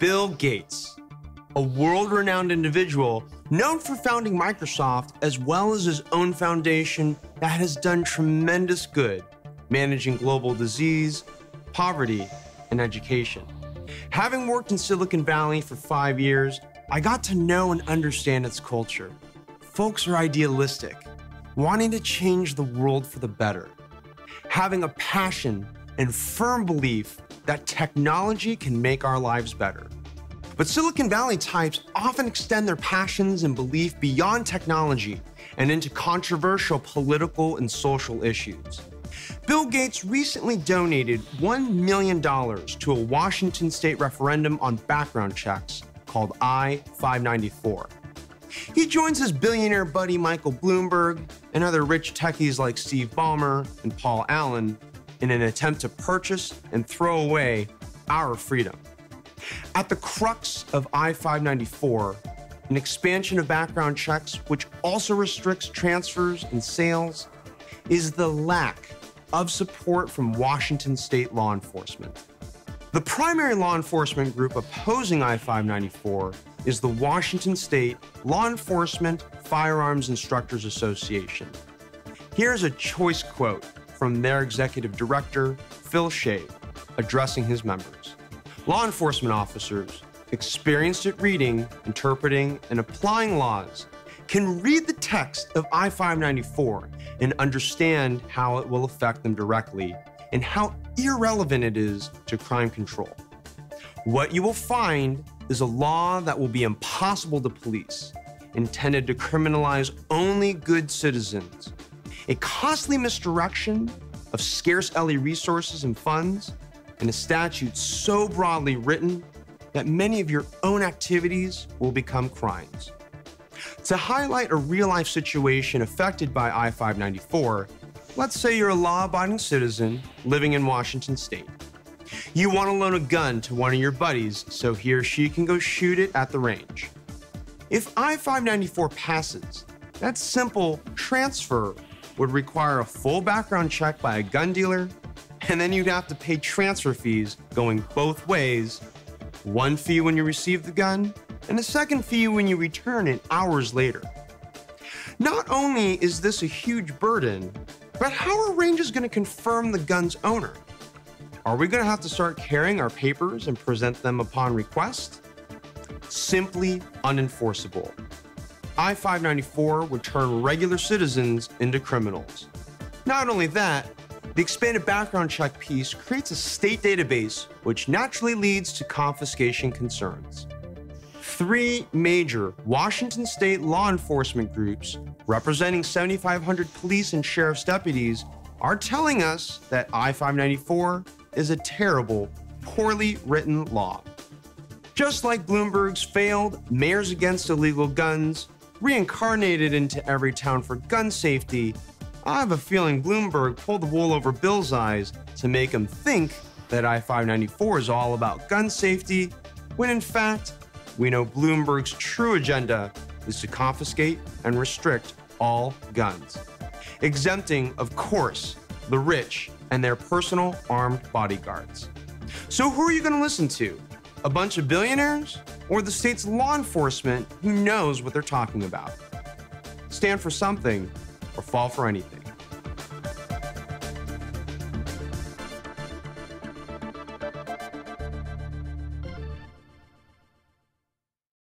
Bill Gates, a world-renowned individual known for founding Microsoft as well as his own foundation that has done tremendous good managing global disease, poverty, and education. Having worked in Silicon Valley for 5 years, I got to know and understand its culture. Folks are idealistic, wanting to change the world for the better, having a passion and firm belief that technology can make our lives better. But Silicon Valley types often extend their passions and belief beyond technology and into controversial political and social issues. Bill Gates recently donated $1 million to a Washington state referendum on background checks called I-594. He joins his billionaire buddy Michael Bloomberg and other rich techies like Steve Ballmer and Paul Allen in an attempt to purchase and throw away our freedom. At the crux of I-594, an expansion of background checks, which also restricts transfers and sales, is the lack of support from Washington state law enforcement. The primary law enforcement group opposing I-594 is the Washington State Law Enforcement Firearms Instructors Association. Here's a choice quote from their executive director, Phil Shea, addressing his members. Law enforcement officers, experienced at reading, interpreting, and applying laws, can read the text of I-594 and understand how it will affect them directly and how irrelevant it is to crime control. What you will find is a law that will be impossible to police, intended to criminalize only good citizens, a costly misdirection of scarce LE resources and funds, and a statute so broadly written that many of your own activities will become crimes. To highlight a real-life situation affected by I-594, let's say you're a law-abiding citizen living in Washington state. You want to loan a gun to one of your buddies so he or she can go shoot it at the range. If I-594 passes, that simple transfer would require a full background check by a gun dealer, and then you'd have to pay transfer fees going both ways, one fee when you receive the gun, and a second fee when you return it hours later. Not only is this a huge burden, but how are ranges going to confirm the gun's owner? Are we going to have to start carrying our papers and present them upon request? Simply unenforceable. I-594 would turn regular citizens into criminals. Not only that, the expanded background check piece creates a state database, which naturally leads to confiscation concerns. 3 major Washington state law enforcement groups representing 7,500 police and sheriff's deputies are telling us that I-594 is a terrible, poorly written law. Just like Bloomberg's failed Mayors Against Illegal Guns, reincarnated into Everytown for gun safety, I have a feeling Bloomberg pulled the wool over Bill's eyes to make him think that I-594 is all about gun safety, when in fact, we know Bloomberg's true agenda is to confiscate and restrict all guns, exempting, of course, the rich and their personal armed bodyguards. So who are you going to listen to? A bunch of billionaires or the state's law enforcement who knows what they're talking about? Stand for something or fall for anything.